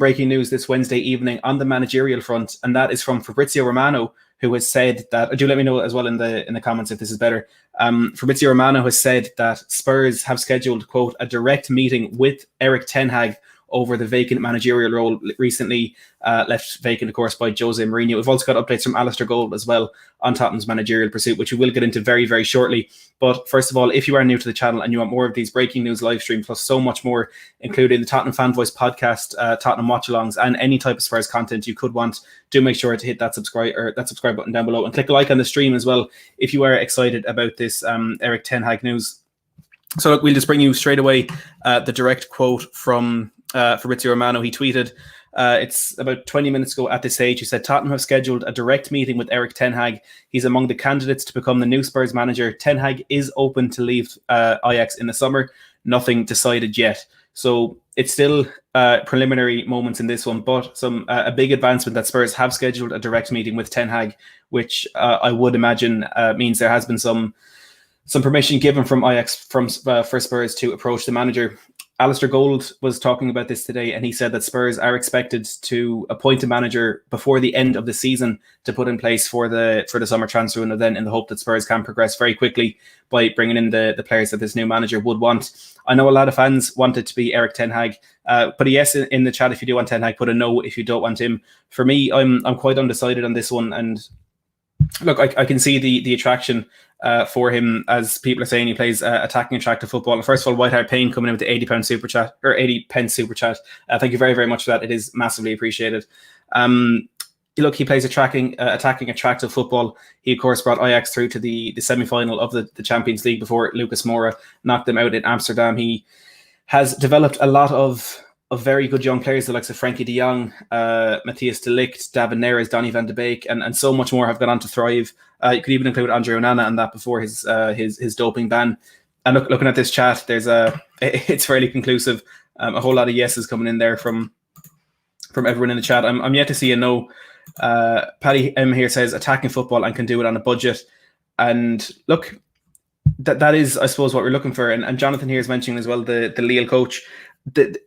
breaking news this Wednesday evening on the managerial front, and that is from Fabrizio Romano, who has said that, do let me know as well in the comments if this is better. Fabrizio Romano has said that Spurs have scheduled, quote, a direct meeting with Erik ten Hag over the vacant managerial role recently left vacant, of course, by Jose Mourinho. We've also got updates from Alistair Gold as well on Tottenham's managerial pursuit, which we will get into very, very shortly. But first of all, if you are new to the channel and you want more of these breaking news live streams, plus so much more, including the Tottenham Fan Voice podcast, Tottenham Watchalongs, and any type of Spurs content you could want, do make sure to hit that subscribe button down below and click a like on the stream as well if you are excited about this Erik ten Hag news. So look, we'll just bring you straight away the direct quote from Fabrizio Romano. He tweeted, it's about 20 minutes ago at this stage. He said, Tottenham have scheduled a direct meeting with Erik ten Hag. He's among the candidates to become the new Spurs manager. Ten Hag is open to leave Ajax in the summer. Nothing decided yet. So it's still preliminary moments in this one, but a big advancement that Spurs have scheduled a direct meeting with ten Hag, which I would imagine means there has been some permission given from Ajax for Spurs to approach the manager. Alistair Gold was talking about this today, and he said that Spurs are expected to appoint a manager before the end of the season to put in place for the summer transfer window, then in the hope that Spurs can progress very quickly by bringing in the players that this new manager would want. I know a lot of fans want it to be Erik ten Hag. Put a yes in the chat if you do want ten Hag, put a no if you don't want him. For me, I'm quite undecided on this one, and look, I can see the attraction for him, as people are saying he plays attacking, attractive football. And first of all, White Hart Payne coming in with the £80 super chat, or 80 pence super chat. Thank you very, very much for that. It is massively appreciated. Look, he plays attacking, attractive football. He, of course, brought Ajax through to the semi-final of the Champions League before Lucas Moura knocked them out in Amsterdam. He has developed a lot of very good young players, the likes of Frankie de Jong, Matthias de Ligt, David Neres, Donny van de Beek, and so much more have gone on to thrive. You could even include Andre Onana and that before his doping ban. And looking at this chat, it's fairly conclusive. A whole lot of yeses coming in there from everyone in the chat. I'm yet to see a no. Paddy M here says attacking football and can do it on a budget. And look, that is, I suppose, what we're looking for. And Jonathan here is mentioning as well the Lille coach. The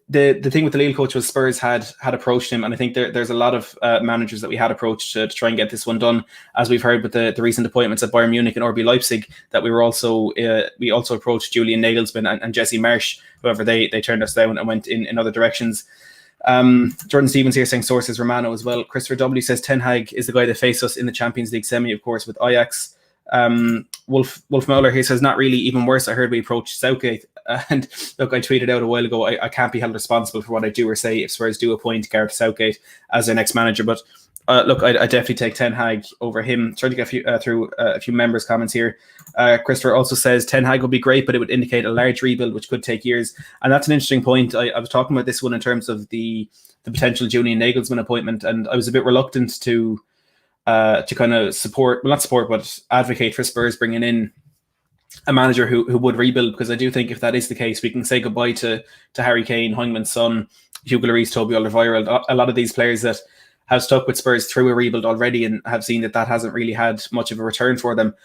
thing with the Lille coach was Spurs had approached him, and I think there's a lot of managers that we had approached to try and get this one done, as we've heard with the recent appointments at Bayern Munich and RB Leipzig, that we also approached Julian Nagelsmann and Jesse Marsch. However, they turned us down and went in other directions. Jordan Stevens here saying sources Romano as well. Christopher W says ten Hag is the guy that faced us in the Champions League semi, of course, with Ajax. Wolf Muller here says not really, even worse. I heard we approached Southgate, and look, I tweeted out a while ago, I can't be held responsible for what I do or say if Spurs do appoint Gareth Southgate as their next manager, but look, I definitely take ten Hag over him. Trying to get through a few members' comments here. Christopher also says ten Hag would be great, but it would indicate a large rebuild, which could take years. And that's an interesting point. I was talking about this one in terms of the potential Julian Nagelsmann appointment, and I was a bit reluctant to kind of but advocate for Spurs bringing in a manager who would rebuild, because I do think if that is the case, we can say goodbye to Harry Kane, Heung-min Son, Hugo Lloris, Toby Alderweireld, a lot of these players that have stuck with Spurs through a rebuild already and have seen that hasn't really had much of a return for them.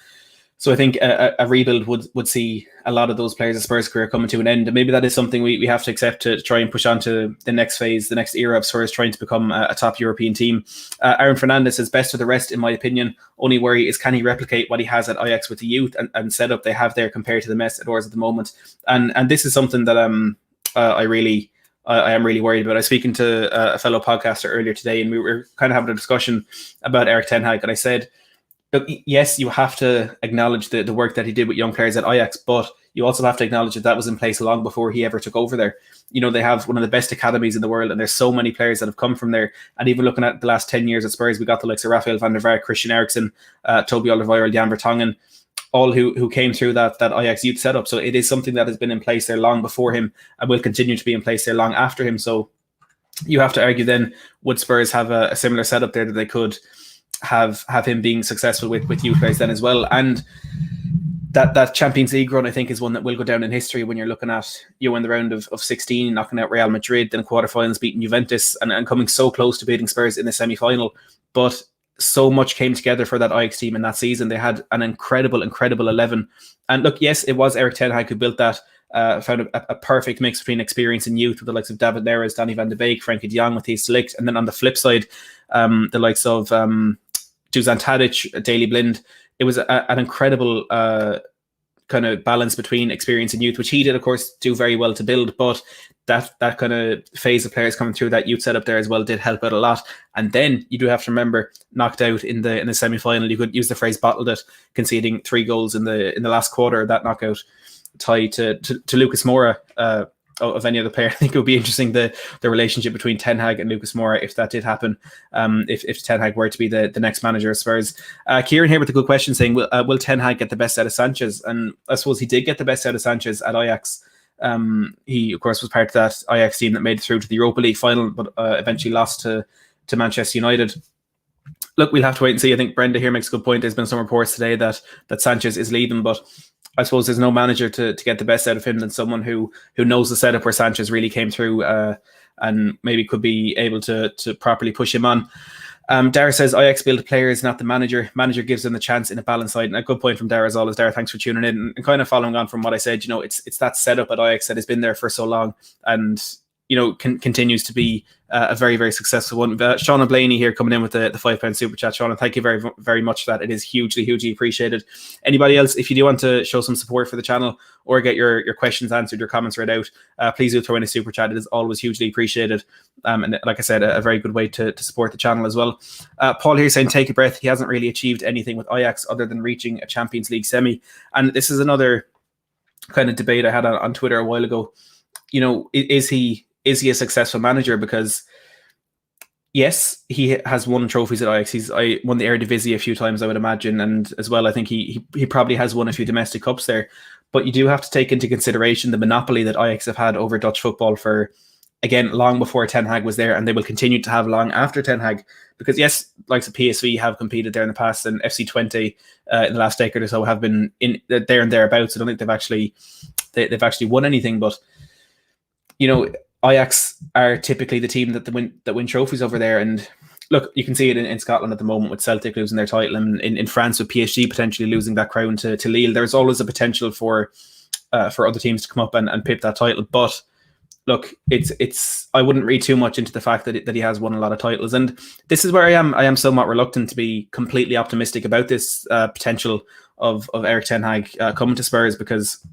So I think a rebuild would see a lot of those players' of Spurs' career coming to an end. And maybe that is something we have to accept to try and push on to the next phase, the next era of Spurs trying to become a top European team. Aaron Fernandez says, best of the rest, in my opinion. Only worry is, can he replicate what he has at Ajax with the youth and setup they have there compared to the mess at Ours at the moment? And this is something that I am really worried about. I was speaking to a fellow podcaster earlier today, and we were kind of having a discussion about Erik ten Hag, and I said, look, yes, you have to acknowledge the work that he did with young players at Ajax, but you also have to acknowledge that was in place long before he ever took over there. You know, they have one of the best academies in the world, and there's so many players that have come from there. And even looking at the last 10 years at Spurs, we got the likes of Rafael van der Vaart, Christian Eriksen, Toby Alderweireld, Jan Vertonghen, all who came through that Ajax youth setup. So it is something that has been in place there long before him and will continue to be in place there long after him. So you have to argue then, would Spurs have a similar setup there that they could have him being successful with youth players then as well? And that Champions League run, I think, is one that will go down in history when you're looking at, you know, in the round of 16, knocking out Real Madrid, then quarterfinals beating Juventus and coming so close to beating Spurs in the semi-final. But so much came together for that Ajax team in that season. They had an incredible 11. And look, yes, it was Erik ten Hag who built that found a perfect mix between experience and youth with the likes of David Neres, Danny van de Beek, Frankie de Jong, Matthijs de Ligt, and then on the flip side, the likes of Dusan Tadic, Daley Blind. It was an incredible kind of balance between experience and youth, which he did, of course, do very well to build. But that kind of phase of players coming through that youth setup there as well did help out a lot. And then you do have to remember, knocked out in the semi-final, you could use the phrase bottled it, conceding 3 goals in the last quarter of that knockout tie to Lucas Moura. Of any other player, I think it would be interesting the relationship between Ten Hag and Lucas Moura if that did happen. If Ten Hag were to be the next manager of Spurs. Kieran here with a good question saying, will Ten Hag get the best out of Sanchez? And I suppose he did get the best out of Sanchez at Ajax. He of course was part of that Ajax team that made it through to the Europa League final, but eventually lost to Manchester United. Look, we'll have to wait and see. I think Brenda here makes a good point. There's been some reports today that Sanchez is leaving, but I suppose there's no manager to get the best out of him than someone who knows the setup where Sanchez really came through and maybe could be able to properly push him on. Dara says, Ajax build players, not the manager. Manager gives them the chance in a balanced side. And a good point from Dara as always. Dara, thanks for tuning in. And kind of following on from what I said, it's that setup at Ajax that has been there for so long and continues to be a very, very successful one. Sean Blaney here coming in with the £5 super chat. Sean, thank you very, very much for that. It is hugely, hugely appreciated. Anybody else, if you do want to show some support for the channel or get your questions answered, your comments read out, please do throw in a super chat. It is always hugely appreciated. And like I said, a very good way to support the channel as well. Paul here saying, take a breath. He hasn't really achieved anything with Ajax other than reaching a Champions League semi. And this is another kind of debate I had on Twitter a while ago. Is he a successful manager? Because yes, he has won trophies at Ajax. He's won the Eredivisie a few times, I would imagine, and as well, I think he probably has won a few domestic cups there. But you do have to take into consideration the monopoly that Ajax have had over Dutch football for, again, long before Ten Hag was there, and they will continue to have long after Ten Hag. Because yes, likes of PSV have competed there in the past, and FC Twente in the last decade or so have been in there and thereabouts. I don't think they've actually won anything, but Ajax are typically the team that win trophies over there. And look, you can see it in Scotland at the moment with Celtic losing their title, and in France with PSG potentially losing that crown to Lille. There's always a potential for other teams to come up and pip that title. But look, it's I wouldn't read too much into the fact that he has won a lot of titles. And this is where I am somewhat reluctant to be completely optimistic about this potential of Erik ten Hag coming to Spurs, because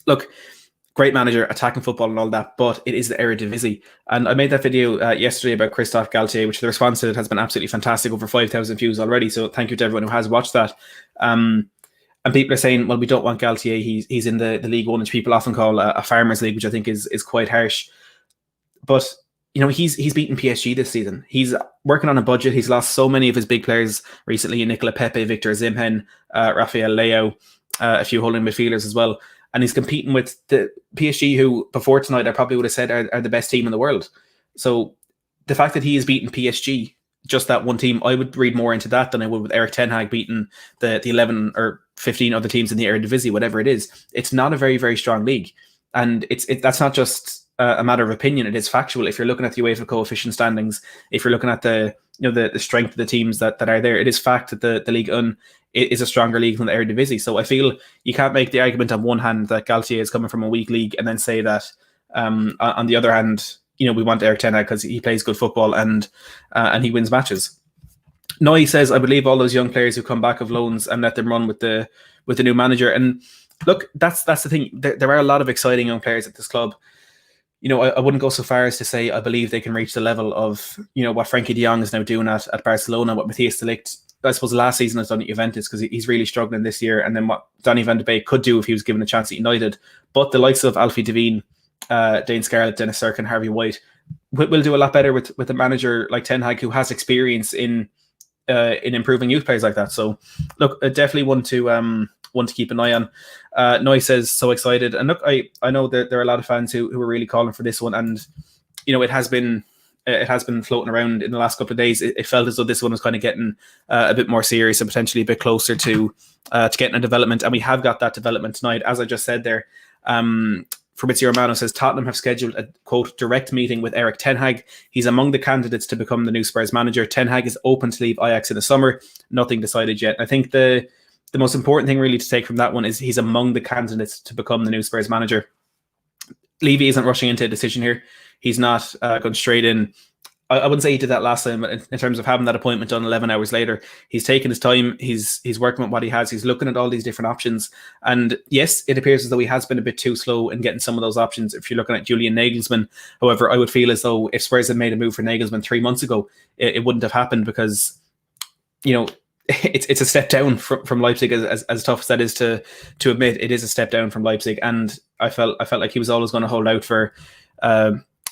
look, great manager, attacking football and all that, but it is the Eredivisie. And I made that video yesterday about Christophe Galtier, which the response to it has been absolutely fantastic, over 5,000 views already. So thank you to everyone who has watched that. And people are saying, well, we don't want Galtier. He's in the League One, which people often call a farmers league, which I think is quite harsh. But he's beaten PSG this season. He's working on a budget. He's lost so many of his big players recently: Nicola Pepe, Victor Osimhen, Rafael Leao, a few holding midfielders as well. And he's competing with the PSG, who before tonight I probably would have said are the best team in the world. So the fact that he has beaten PSG, just that one team, I would read more into that than I would with Erik ten Hag beating the 11 or 15 other teams in the Eredivisie, whatever it is. It's not a very, very strong league. And that's not just a matter of opinion. It is factual. If you're looking at the UEFA coefficient standings, if you're looking at the strength of the teams that are there, it is fact that the Ligue 1 is a stronger league than the Eredivisie. So I feel you can't make the argument on one hand that Galtier is coming from a weak league and then say that on the other hand, we want Erik ten Hag because he plays good football and he wins matches. Noy says, I believe all those young players who come back of loans and let them run with the new manager. And look, that's the thing. There are a lot of exciting young players at this club. I wouldn't go so far as to say I believe they can reach the level of what Frankie de Jong is now doing at Barcelona, what Matthijs de Ligt, I suppose, last season has done at Juventus, because he's really struggling this year, and then what Donny van de Beek could do if he was given a chance at United. But the likes of Alfie Devine, Dane Scarlett, Dennis Cirkin, Harvey White will do a lot better with a manager like Ten Hag, who has experience in improving youth players like that. So look, definitely one to keep an eye on. Noy says, so excited. And look, I know that there are a lot of fans who are really calling for this one, and it has been floating around in the last couple of days. It felt as though this one was kind of getting a bit more serious and potentially a bit closer to getting a development, and we have got that development tonight, as I just said there. Fabrizio Romano says Tottenham have scheduled a, quote, direct meeting with Erik ten Hag. He's among the candidates to become the new Spurs manager. Ten Hag is open to leave Ajax in the summer. Nothing decided yet. I think the the most important thing really to take from that one is he's among the candidates to become the new Spurs manager. Levy isn't rushing into a decision here. He's not going straight in. I wouldn't say he did that last time, but in terms of having that appointment done 11 hours later, he's taken his time. He's working with what he has. He's looking at all these different options. And yes, it appears as though he has been a bit too slow in getting some of those options. If you're looking at Julian Nagelsmann, however, I would feel as though if Spurs had made a move for Nagelsmann 3 months ago, it wouldn't have happened because, it's a step down from Leipzig, as tough as that is to admit. It is a step down from Leipzig, and I felt like he was always going to hold out for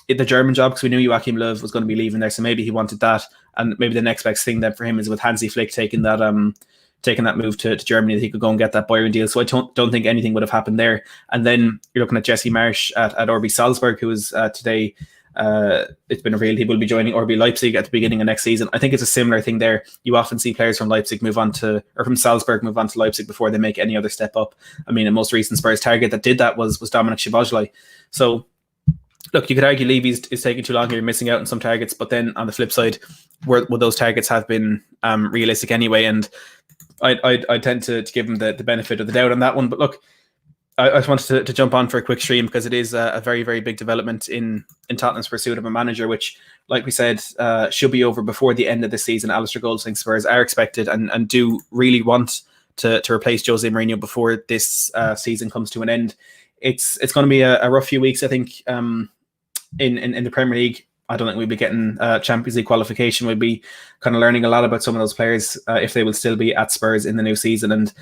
the German job because we knew Joachim Löw was going to be leaving there, so maybe he wanted that, and maybe the next best thing then for him is with Hansi Flick taking that move to Germany, that he could go and get that Bayern deal. So I don't think anything would have happened there. And then you're looking at Jesse Marsch at RB Salzburg, who is today. It's been revealed he will be joining RB Leipzig at the beginning of next season. I think it's a similar thing there. You often see players from Leipzig from Salzburg move on to Leipzig before they make any other step up. I mean, the most recent Spurs target that did that was Dominik Szoboszlai. So look, you could argue Levy is taking too long here, missing out on some targets, but then on the flip side, would those targets have been realistic anyway? And I tend to give him the benefit of the doubt on that one. But look, I just wanted to jump on for a quick stream because it is a very, very big development in Tottenham's pursuit of a manager, which, like we said, should be over before the end of the season. Alistair Golding's Spurs are expected and do really want to replace Jose Mourinho before this season comes to an end. It's going to be a rough few weeks, I think, in the Premier League. I don't think we'll be getting Champions League qualification. We'll be kind of learning a lot about some of those players if they will still be at Spurs in the new season. And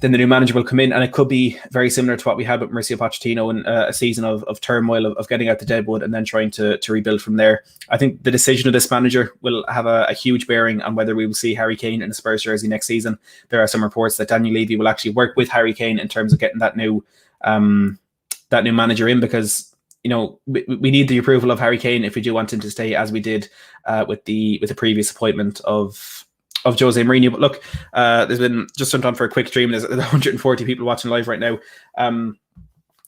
then the new manager will come in, and it could be very similar to what we had with Mauricio Pochettino in a season of turmoil, of getting out the deadwood and then trying to rebuild from there. I think the decision of this manager will have a huge bearing on whether we will see Harry Kane in a Spurs jersey next season. There are some reports that Daniel Levy will actually work with Harry Kane in terms of getting that new manager in, because we need the approval of Harry Kane if we do want him to stay, as we did with the previous appointment of Jose Mourinho. But look, there's been just jumped on for a quick stream. There's 140 people watching live right now.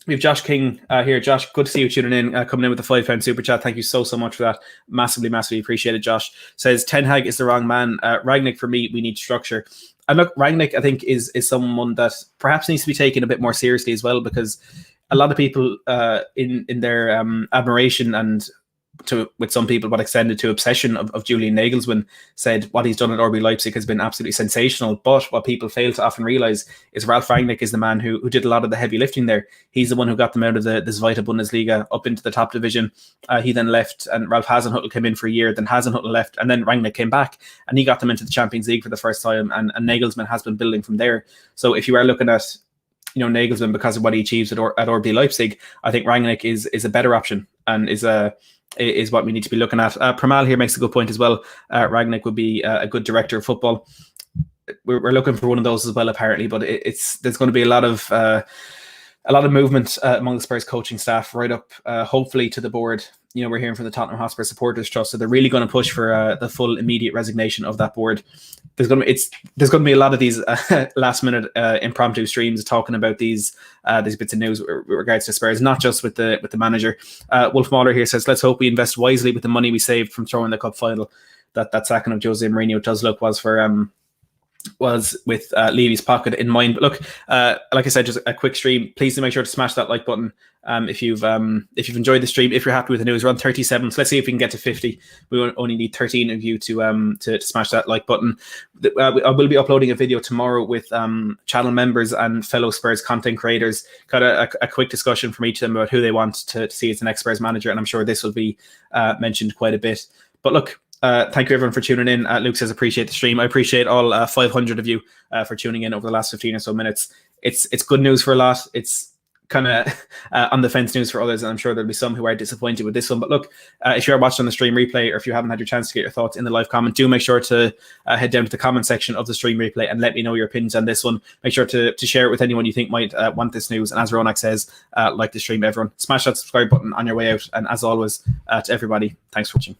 We have Josh King here. Josh, good to see you tuning in, coming in with the £5 super chat. Thank you so much for that. Massively appreciated. Josh says Ten Hag is the wrong man. Rangnick, for me, we need structure. And look, Rangnick, I think, is someone that perhaps needs to be taken a bit more seriously as well, because a lot of people in their admiration and with some people what extended to obsession of Julian Nagelsmann said what he's done at RB Leipzig has been absolutely sensational. But what people fail to often realise is Ralf Rangnick is the man who did a lot of the heavy lifting there. He's the one who got them out of the Zweite Bundesliga up into the top division. He then left, and Ralf Hasenhüttl came in for a year, then Hasenhüttl left, and then Rangnick came back and he got them into the Champions League for the first time, and Nagelsmann has been building from there. So if you are looking at Nagelsmann because of what he achieves at RB Leipzig, I think Rangnick is a better option and is what we need to be looking at. Pramal here makes a good point as well. Rangnick would be a good director of football. We're looking for one of those as well, apparently, but there's going to be a lot of movement among the Spurs coaching staff, right up hopefully to the board. We're hearing from the Tottenham Hotspur Supporters Trust, so they're really going to push for the full immediate resignation of that board. There's going to be a lot of these last minute impromptu streams talking about these bits of news with regards to Spurs, not just with the manager. Wolf Mahler here says, let's hope we invest wisely with the money we saved from throwing the cup final. That sacking of Jose Mourinho, it does look, was with Levy's pocket in mind. But look, like I said, just a quick stream. Please do make sure to smash that like button if you've enjoyed the stream. If you're happy with the news, we're on 37. So let's see if we can get to 50. We only need 13 of you to smash that like button. I will be uploading a video tomorrow with channel members and fellow Spurs content creators. Got a quick discussion from each of them about who they want to see as the next Spurs manager, and I'm sure this will be mentioned quite a bit. But look, thank you everyone for tuning in. Luke says appreciate the stream. I appreciate all 500 of you for tuning in over the last 15 or so minutes. It's good news for a lot. It's kind of on the fence news for others, and I'm sure there'll be some who are disappointed with this one. But look, if you're watching on the stream replay, or if you haven't had your chance to get your thoughts in the live comment, do make sure to head down to the comment section of the stream replay and let me know your opinions on this one. Make sure to share it with anyone you think might want this news. And as Ronak says, like the stream, everyone, smash that subscribe button on your way out. And as always, to everybody, thanks for watching.